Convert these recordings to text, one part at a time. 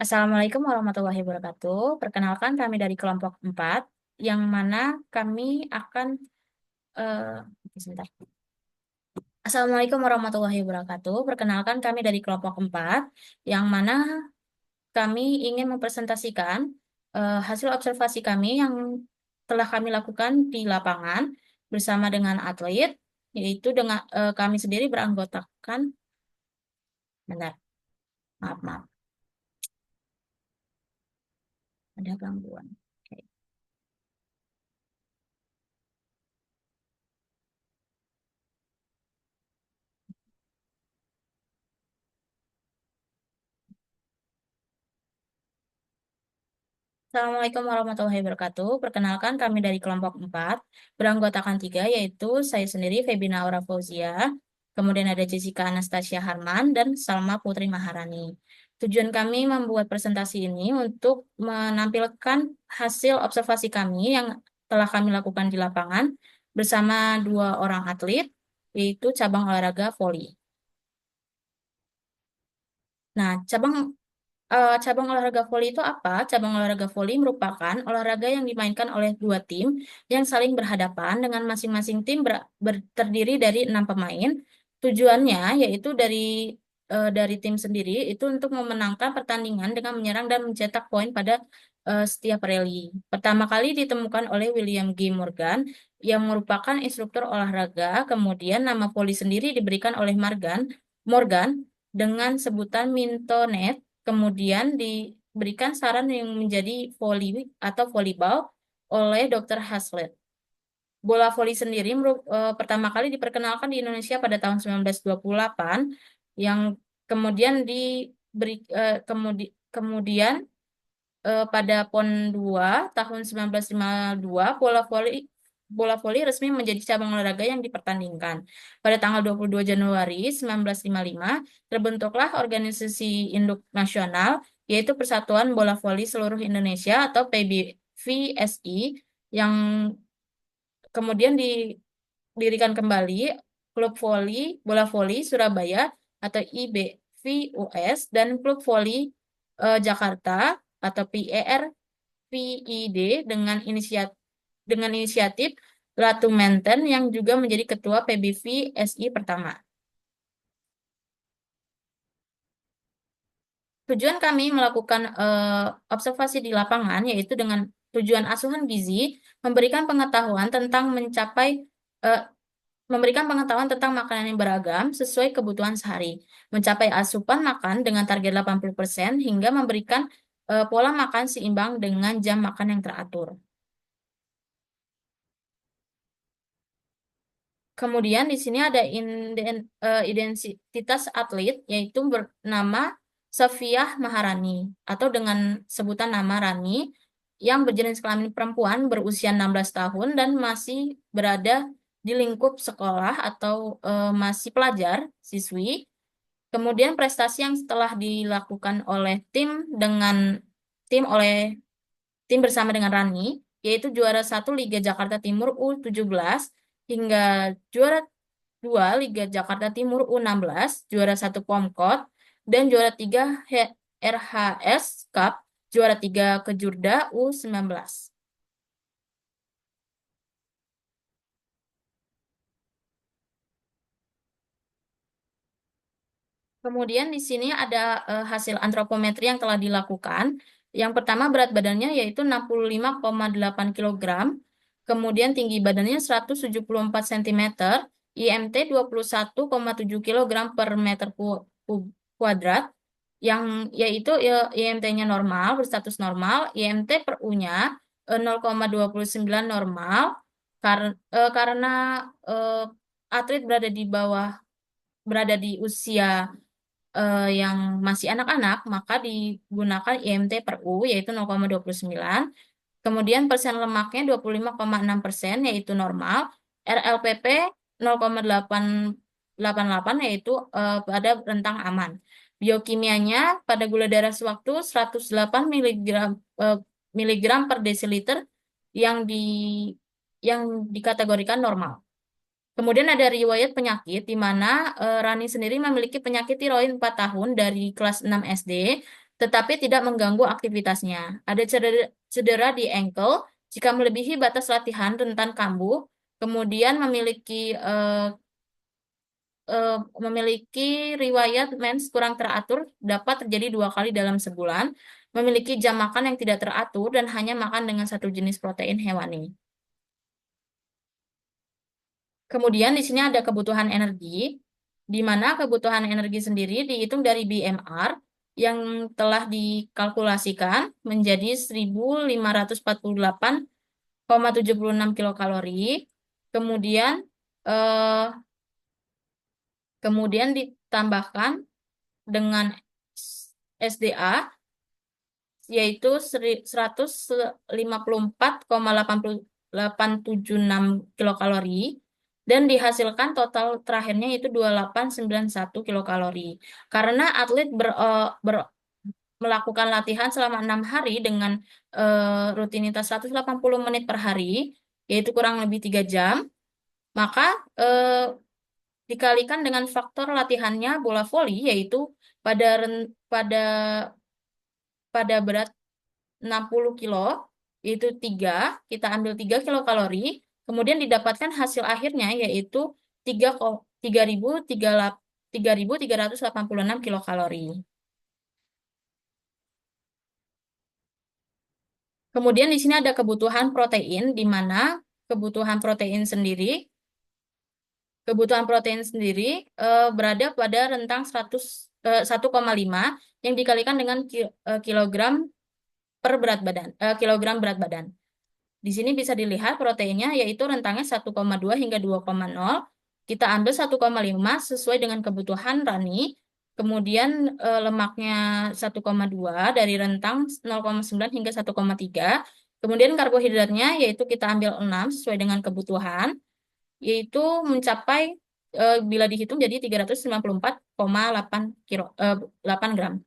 Assalamualaikum warahmatullahi wabarakatuh. Perkenalkan kami dari kelompok 4, yang mana kami akan, sebentar. Assalamualaikum warahmatullahi wabarakatuh. Perkenalkan kami dari kelompok 4, yang mana kami ingin mempresentasikan hasil observasi kami yang telah kami lakukan di lapangan bersama dengan atlet, yaitu dengan kami sendiri beranggotakan, bentar, maaf, ada gangguan. Oke. Assalamualaikum warahmatullahi wabarakatuh. Perkenalkan kami dari kelompok 4, beranggotakan 3, yaitu saya sendiri, Febina Aura Fauzia, kemudian ada Jessica Anastasia Harman, dan Salma Putri Maharani. Tujuan kami membuat presentasi ini untuk menampilkan hasil observasi kami yang telah kami lakukan di lapangan bersama 2 orang atlet, yaitu cabang olahraga voli. Nah, cabang olahraga voli itu apa? Cabang olahraga voli merupakan olahraga yang dimainkan oleh 2 tim yang saling berhadapan dengan masing-masing tim terdiri dari 6 pemain. Tujuannya yaitu dari tim sendiri itu untuk memenangkan pertandingan dengan menyerang dan mencetak poin pada setiap rally. Pertama kali ditemukan oleh William G. Morgan yang merupakan instruktur olahraga. Kemudian nama voli sendiri diberikan oleh Morgan dengan sebutan Mintonet. Kemudian diberikan saran yang menjadi voli atau volleyball oleh Dr. Hazlitt. Bola voli sendiri pertama kali diperkenalkan di Indonesia pada tahun 1928, yang kemudian kemudian pada PON 2 tahun 1952, bola voli resmi menjadi cabang olahraga yang dipertandingkan. Pada tanggal 22 Januari 1955, terbentuklah organisasi induk nasional, yaitu Persatuan Bola Voli Seluruh Indonesia atau PBVSI, yang kemudian didirikan kembali Klub Bola Voli Surabaya atau IBVUS dan Klub Voli Jakarta atau PERVID dengan inisiatif Ratu Menten yang juga menjadi ketua PBVSI pertama. Tujuan kami melakukan observasi di lapangan yaitu dengan tujuan asuhan gizi, memberikan pengetahuan tentang eh, memberikan pengetahuan tentang makanan yang beragam sesuai kebutuhan sehari, mencapai asupan makan dengan target 80% hingga memberikan pola makan seimbang dengan jam makan yang teratur. Kemudian di sini ada identitas atlet yaitu bernama Safiah Maharani atau dengan sebutan nama Rani, yang berjenis kelamin perempuan, berusia 16 tahun dan masih berada di lingkup sekolah atau masih pelajar, siswi. Kemudian prestasi yang setelah dilakukan oleh tim bersama dengan Rani, yaitu juara 1 Liga Jakarta Timur U17 hingga juara 2 Liga Jakarta Timur U16, juara 1 Pomkot, dan juara 3 RHS Cup, juara 3 Kejurda U19. Kemudian di sini ada hasil antropometri yang telah dilakukan. Yang pertama berat badannya yaitu 65,8 kilogram, kemudian tinggi badannya 174 cm, IMT 21,7 kilogram per meter kuadrat, yang yaitu IMT-nya normal, berstatus normal, IMT per U-nya 0,29 normal, karena eh, atlet berada di usia yang masih anak-anak, maka digunakan IMT per U yaitu 0,29. Kemudian persen lemaknya 25,6% yaitu normal, RLPP 0,888 yaitu pada rentang aman. Biokimianya pada gula darah sewaktu 108 miligram per desiliter yang di yang dikategorikan normal. Kemudian ada riwayat penyakit di mana Rani sendiri memiliki penyakit tiroid 4 tahun dari kelas 6 SD, tetapi tidak mengganggu aktivitasnya. Ada cedera di ankle jika melebihi batas latihan rentan kambuh, kemudian eh, memiliki riwayat mens kurang teratur, dapat terjadi 2 kali dalam sebulan, memiliki jam makan yang tidak teratur, dan hanya makan dengan satu jenis protein hewani. Kemudian di sini ada kebutuhan energi, di mana kebutuhan energi sendiri dihitung dari BMR yang telah dikalkulasikan menjadi 1548,76 kilokalori. Kemudian eh, kemudian ditambahkan dengan SDA yaitu 154,876 kilokalori dan dihasilkan total terakhirnya itu 2891 kilokalori. Karena atlet melakukan latihan selama 6 hari dengan rutinitas 180 menit per hari, yaitu kurang lebih 3 jam, maka dikalikan dengan faktor latihannya bola voli, yaitu pada pada berat 60 kilo, yaitu 3, kita ambil 3 kilokalori, kemudian didapatkan hasil akhirnya yaitu 3.386 kilokalori. Kemudian di sini ada kebutuhan protein, di mana kebutuhan protein sendiri, kebutuhan protein sendiri berada pada rentang 1,5 yang dikalikan dengan kilogram per berat badan, kilogram berat badan. Di sini bisa dilihat proteinnya yaitu rentangnya 1,2 hingga 2,0. Kita ambil 1,5 sesuai dengan kebutuhan Rani. Kemudian lemaknya 1,2 dari rentang 0,9 hingga 1,3. Kemudian karbohidratnya yaitu kita ambil 6 sesuai dengan kebutuhan, yaitu mencapai bila dihitung jadi 394,8 8 gram.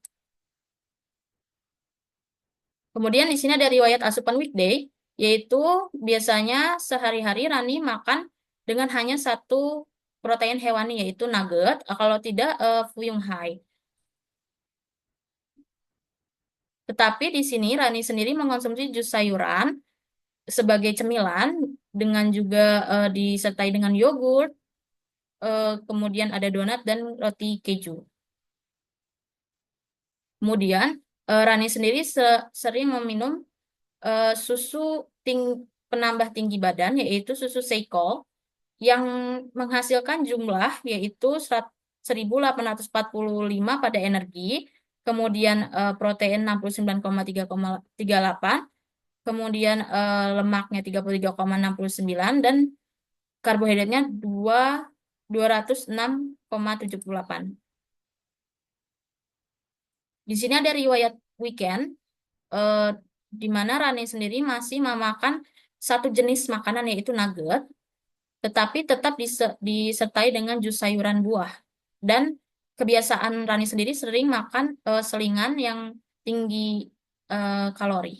Kemudian di sini ada riwayat asupan weekday, yaitu biasanya sehari-hari Rani makan dengan hanya satu protein hewani, yaitu nugget, kalau tidak fuyung hai. Tetapi di sini Rani sendiri mengonsumsi jus sayuran sebagai cemilan, dengan juga disertai dengan yogurt, kemudian ada donat dan roti keju. Kemudian Rani sendiri sering meminum susu penambah tinggi badan, yaitu susu Seiko, yang menghasilkan jumlah yaitu 1.845 pada energi, kemudian protein 69,338, kemudian lemaknya 33,69, dan karbohidratnya 206,78. Di sini ada riwayat weekend, eh, di mana Rani sendiri masih memakan satu jenis makanan yaitu nugget, tetapi tetap disertai dengan jus sayuran buah. Dan kebiasaan Rani sendiri sering makan selingan yang tinggi kalori.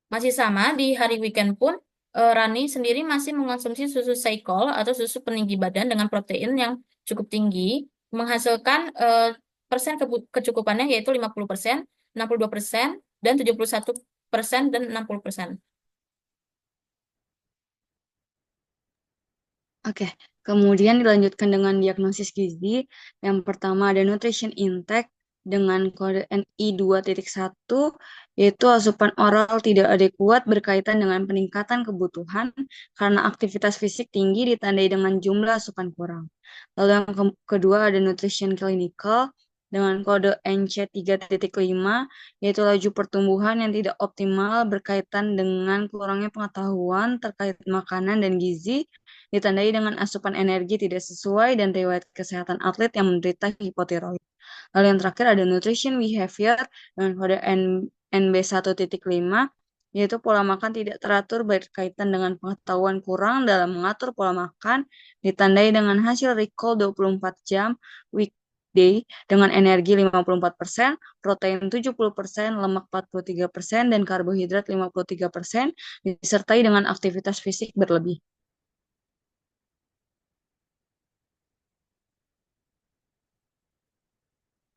Masih sama, di hari weekend pun Rani sendiri masih mengonsumsi susu Saikol atau susu peninggi badan dengan protein yang cukup tinggi, menghasilkan persen kecukupannya yaitu 50%, 62%, dan 71% dan 60%. Oke, kemudian dilanjutkan dengan diagnosis gizi. Yang pertama ada nutrition intake dengan kode NI2.1, yaitu asupan oral tidak adekuat berkaitan dengan peningkatan kebutuhan karena aktivitas fisik tinggi ditandai dengan jumlah asupan kurang. Lalu yang kedua ada nutrition clinical dengan kode NC3.5, yaitu laju pertumbuhan yang tidak optimal berkaitan dengan kurangnya pengetahuan terkait makanan dan gizi, ditandai dengan asupan energi tidak sesuai dan riwayat kesehatan atlet yang menderita hipotiroid. Lalu yang terakhir ada nutrition behavior dengan kode NB1.5, yaitu pola makan tidak teratur berkaitan dengan pengetahuan kurang dalam mengatur pola makan, ditandai dengan hasil recall 24 jam weekday dengan energi 54%, protein 70%, lemak 43%, dan karbohidrat 53%, disertai dengan aktivitas fisik berlebih.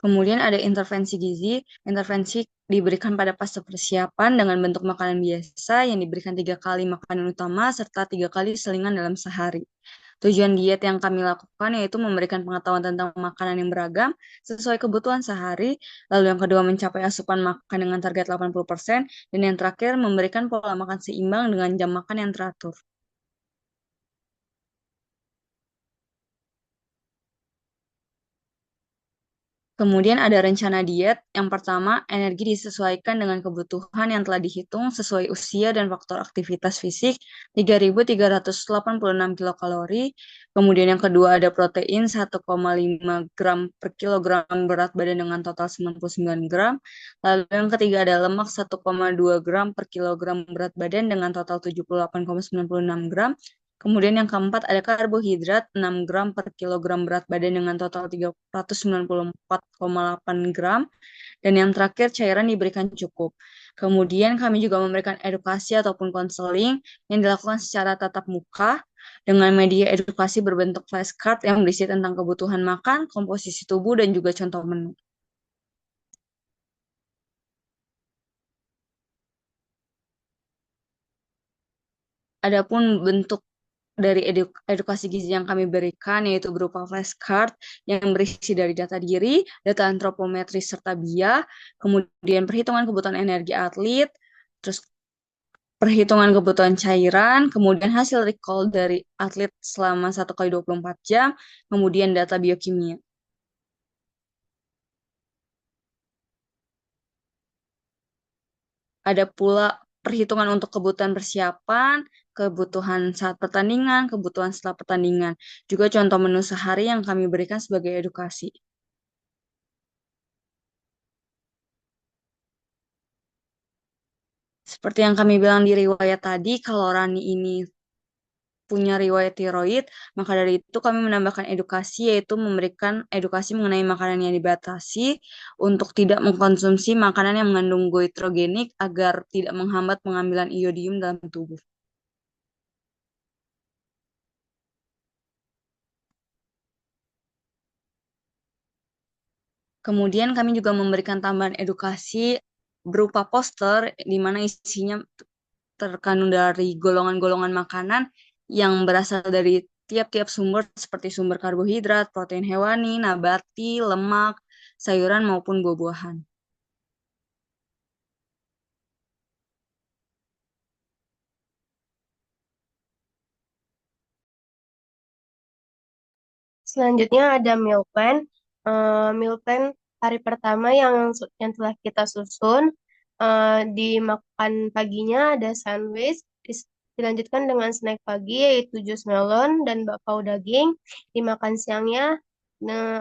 Kemudian ada intervensi gizi. Intervensi diberikan pada fase persiapan dengan bentuk makanan biasa yang diberikan 3 kali makanan utama serta 3 kali selingan dalam sehari. Tujuan diet yang kami lakukan yaitu memberikan pengetahuan tentang makanan yang beragam sesuai kebutuhan sehari. Lalu yang kedua mencapai asupan makan dengan target 80%. Dan yang terakhir memberikan pola makan seimbang dengan jam makan yang teratur. Kemudian ada rencana diet. Yang pertama, energi disesuaikan dengan kebutuhan yang telah dihitung sesuai usia dan faktor aktivitas fisik 3.386 kilokalori. Kemudian yang kedua ada protein 1,5 gram per kilogram berat badan dengan total 99 gram. Lalu yang ketiga ada lemak 1,2 gram per kilogram berat badan dengan total 78,96 gram. Kemudian yang keempat ada karbohidrat 6 gram per kilogram berat badan dengan total 394,8 gram. Dan yang terakhir cairan diberikan cukup. Kemudian kami juga memberikan edukasi ataupun konseling yang dilakukan secara tatap muka dengan media edukasi berbentuk flashcard yang berisi tentang kebutuhan makan, komposisi tubuh, dan juga contoh menu. Adapun bentuk dari edukasi gizi yang kami berikan yaitu berupa flashcard yang berisi dari data diri, data antropometris serta BIA, kemudian perhitungan kebutuhan energi atlet, terus perhitungan kebutuhan cairan, kemudian hasil recall dari atlet selama 1 kali 24 jam, kemudian data biokimia. Ada pula perhitungan untuk kebutuhan persiapan, kebutuhan saat pertandingan, kebutuhan setelah pertandingan. Juga contoh menu sehari yang kami berikan sebagai edukasi. Seperti yang kami bilang di riwayat tadi, kalau Rani ini punya riwayat tiroid, maka dari itu kami menambahkan edukasi, yaitu memberikan edukasi mengenai makanan yang dibatasi untuk tidak mengkonsumsi makanan yang mengandung goitrogenik agar tidak menghambat pengambilan iodium dalam tubuh. Kemudian kami juga memberikan tambahan edukasi berupa poster di mana isinya terkandung dari golongan-golongan makanan yang berasal dari tiap-tiap sumber seperti sumber karbohidrat, protein hewani, nabati, lemak, sayuran maupun buah-buahan. Selanjutnya ada meal plan. Meal plan hari pertama yang telah kita susun, di makan paginya ada sandwich, dilanjutkan dengan snack pagi yaitu jus melon dan bakpao daging. Di makan siangnya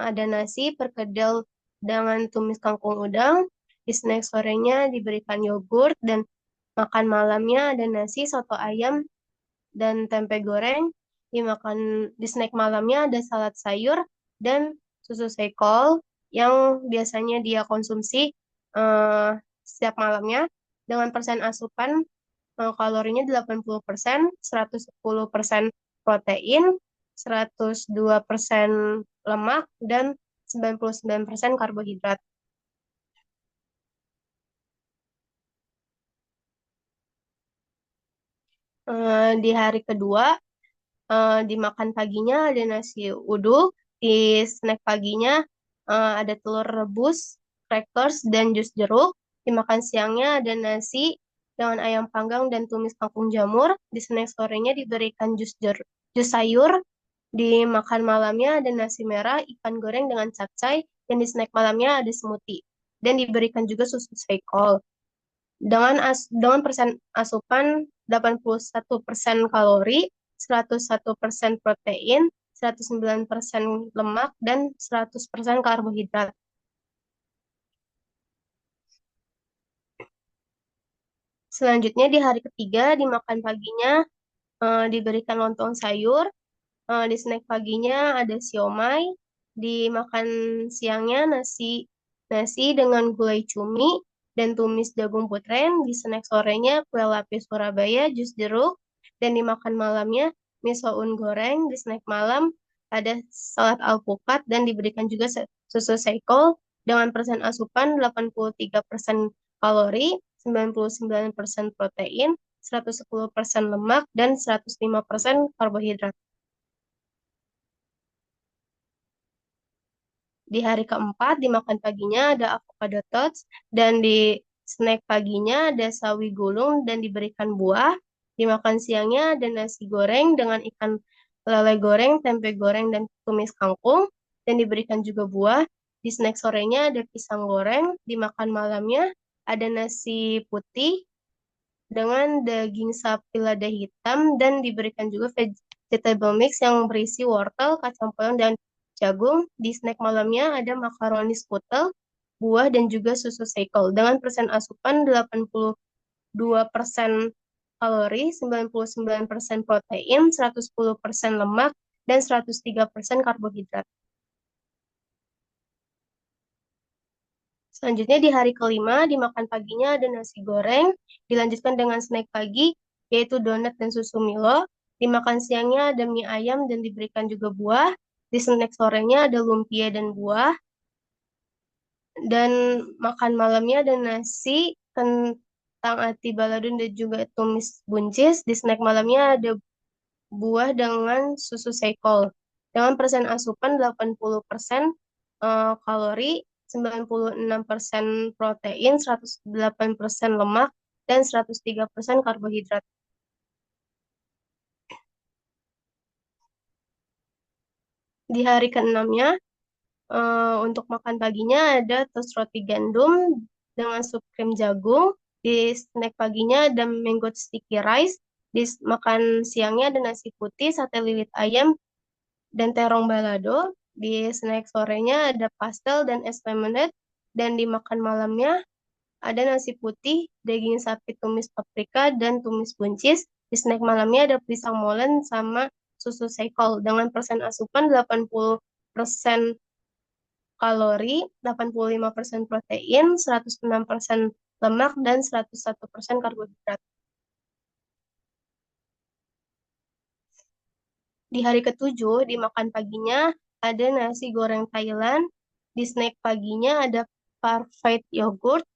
ada nasi, perkedel dengan tumis kangkung udang. Di snack sorenya diberikan yogurt dan makan malamnya ada nasi, soto ayam, dan tempe goreng. Dimakan di snack malamnya ada salad sayur dan susu sekol yang biasanya dia konsumsi eh, setiap malamnya dengan persen asupan kalorinya 80%, 110% protein, 102% lemak, dan 99% karbohidrat. Di hari kedua dimakan paginya ada nasi uduk, di snack paginya ada telur rebus, crackers, dan jus jeruk. Dimakan siangnya ada nasi dengan ayam panggang dan tumis kangkung jamur. Di snack sorenya diberikan jus sayur. Dimakan malamnya ada nasi merah, ikan goreng dengan capcay, dan di snack malamnya ada smoothie. Dan diberikan juga susu sekol dengan persen asupan 81% kalori, 101% protein, 109% lemak, dan 100% karbohidrat. Selanjutnya di hari ketiga dimakan paginya diberikan lontong sayur, di snack paginya ada siomay, dimakan siangnya nasi dengan gulai cumi dan tumis jagung putrem, di snack sorenya kue lapis Surabaya, jus jeruk, dan dimakan malamnya miso un goreng, di snack malam ada salad alpukat dan diberikan juga susu sekol, dengan persen asupan 83% kalori, 99% protein, 110% lemak, dan 105% karbohidrat. Di hari keempat, dimakan paginya ada avocado tots, dan di snack paginya ada sawi gulung dan diberikan buah. Dimakan siangnya ada nasi goreng dengan ikan lele goreng, tempe goreng, dan tumis kangkung, dan diberikan juga buah. Di snack sorenya ada pisang goreng. Dimakan malamnya ada nasi putih dengan daging sapi lada hitam, dan diberikan juga vegetable mix yang berisi wortel, kacang polong, dan jagung. Di snack malamnya ada makaroni skutel, buah, dan juga susu seikel. Dengan persen asupan 82% kalori, 99% protein, 110% lemak, dan 103% karbohidrat. Selanjutnya di hari kelima, dimakan paginya ada nasi goreng, dilanjutkan dengan snack pagi, yaitu donat dan susu Milo. Dimakan siangnya ada mie ayam dan diberikan juga buah. Di snack sorenya ada lumpia dan buah. Dan makan malamnya ada nasi, kentang ati balado, dan juga tumis buncis. Di snack malamnya ada buah dengan susu seikol. Dengan persen asupan 80% kalori, 96% protein, 108% lemak, dan 103% karbohidrat. Di hari keenamnya, untuk makan paginya ada toast roti gandum dengan sup krim jagung. Di snack paginya ada mango sticky rice. Di makan siangnya ada nasi putih, sate lilit ayam, dan terong balado. Di snack sorenya ada pastel dan es lemonade. Dan dimakan malamnya ada nasi putih, daging sapi tumis paprika, dan tumis buncis. Di snack malamnya ada pisang molen sama susu seikol. Dengan persen asupan 80% kalori, 85% protein, 106% lemak, dan 101% karbohidrat. Di hari ketujuh, dimakan paginya ada nasi goreng Thailand. Di snack paginya ada parfait yogurt.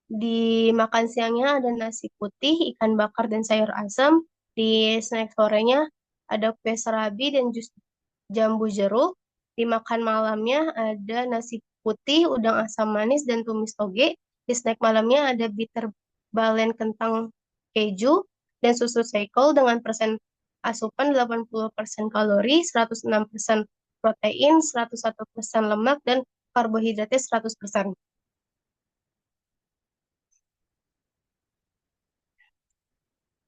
Di makan siangnya ada nasi putih, ikan bakar, dan sayur asam. Di snack sorenya ada kue serabi dan jus jambu jeruk. Di makan malamnya ada nasi putih, udang asam manis, dan tumis toge. Di snack malamnya ada bitter balen kentang keju dan susu seikol dengan persen asupan 80% kalori, 106% protein, 101% lemak, dan karbohidratnya 100%.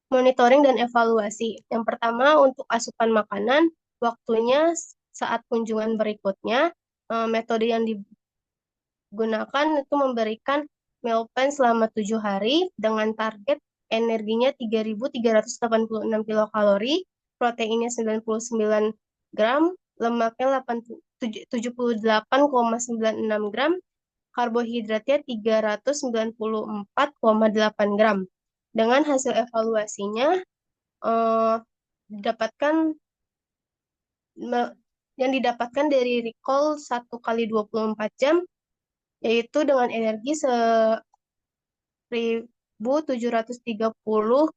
Monitoring dan evaluasi. Yang pertama, untuk asupan makanan, waktunya saat kunjungan berikutnya. Metode yang digunakan itu memberikan meal plan selama 7 hari dengan target energinya 3.386 kilokalori, proteinnya 99 gram, lemaknya 78,96 gram, karbohidratnya 394,8 gram. Dengan hasil evaluasinya, didapatkan yang didapatkan dari recall 1 kali 24 jam, yaitu dengan energi 1.730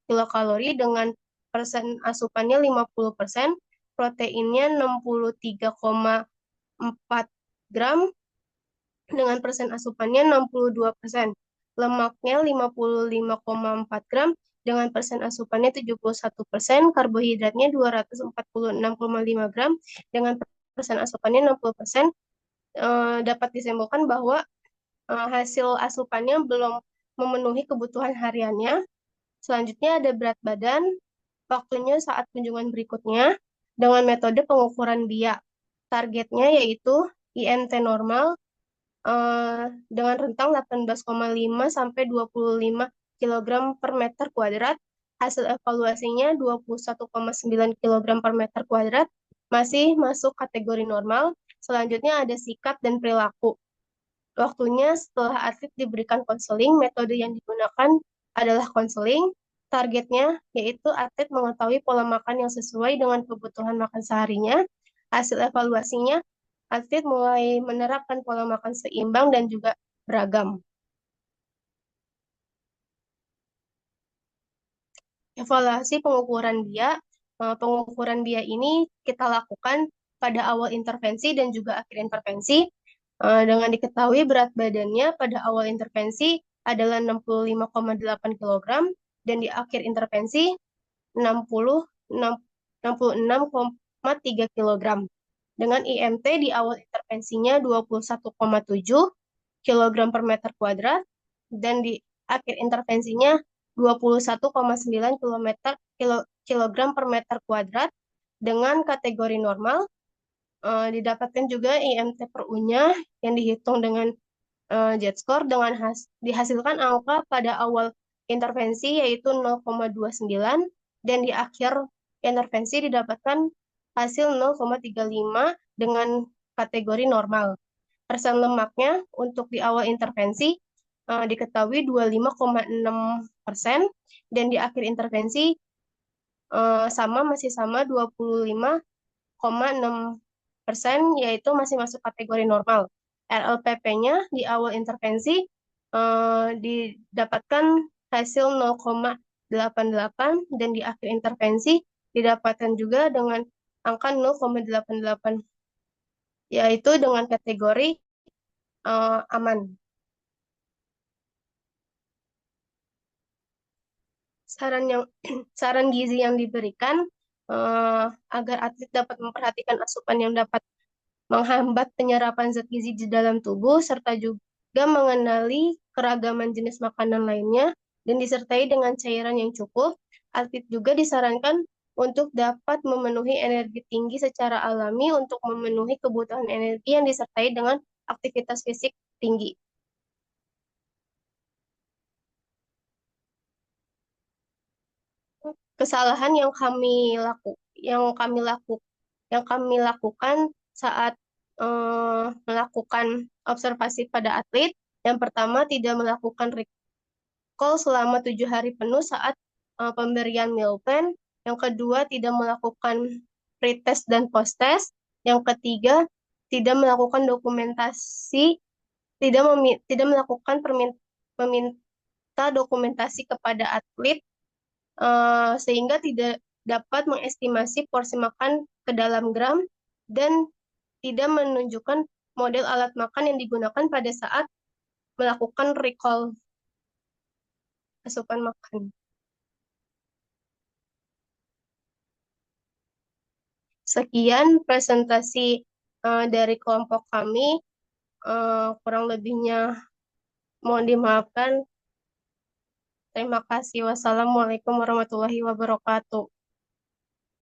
kilokalori dengan persen asupannya 50%, proteinnya 63,4 gram dengan persen asupannya 62%, lemaknya 55,4 gram dengan persen asupannya 71%, karbohidratnya 246,5 gram dengan persen asupannya 60%. Dapat disimpulkan bahwa hasil asupannya belum memenuhi kebutuhan hariannya. Selanjutnya ada berat badan, waktunya saat kunjungan berikutnya dengan metode pengukuran BIA. Targetnya yaitu IMT normal dengan rentang 18,5 sampai 25 kg per meter kuadrat. Hasil evaluasinya 21,9 kg per meter kuadrat, masih masuk kategori normal. Selanjutnya ada sikap dan perilaku. Waktunya setelah atlet diberikan konseling, metode yang digunakan adalah konseling. Targetnya yaitu atlet mengetahui pola makan yang sesuai dengan kebutuhan makan seharinya. Hasil evaluasinya atlet mulai menerapkan pola makan seimbang dan juga beragam. Evaluasi pengukuran BIA ini kita lakukan pada awal intervensi dan juga akhir intervensi. Dengan diketahui berat badannya pada awal intervensi adalah 65,8 kg dan di akhir intervensi 66,3 kg. Dengan IMT di awal intervensinya 21,7 kg per meter kuadrat dan di akhir intervensinya 21,9 kilogram per meter kuadrat dengan kategori normal. Didapatkan juga IMT per U-nya yang dihitung dengan Z-score dengan dihasilkan angka pada awal intervensi yaitu 0,29 dan di akhir intervensi didapatkan hasil 0,35 dengan kategori normal. Persen lemaknya untuk di awal intervensi diketahui 25,6% dan di akhir intervensi masih sama 25,6%, yaitu masih masuk kategori normal. RLPP-nya di awal intervensi didapatkan hasil 0,88 dan di akhir intervensi didapatkan juga dengan angka 0,88, yaitu dengan kategori aman. Saran gizi yang diberikan agar atlet dapat memperhatikan asupan yang dapat menghambat penyerapan zat gizi di dalam tubuh, serta juga mengenali keragaman jenis makanan lainnya, dan disertai dengan cairan yang cukup. Atlet juga disarankan untuk dapat memenuhi energi tinggi secara alami untuk memenuhi kebutuhan energi yang disertai dengan aktivitas fisik tinggi. Kesalahan yang kami lakukan saat melakukan observasi pada atlet. Yang pertama, tidak melakukan recall selama 7 hari penuh saat pemberian meal plan. Yang kedua, tidak melakukan pre-test dan post-test. Yang ketiga, tidak melakukan dokumentasi, tidak melakukan meminta dokumentasi kepada atlet sehingga tidak dapat mengestimasi porsi makan ke dalam gram dan tidak menunjukkan model alat makan yang digunakan pada saat melakukan recall asupan makan. Sekian presentasi dari kelompok kami. Kurang lebihnya mohon dimaafkan. Terima kasih. Wassalamualaikum warahmatullahi wabarakatuh.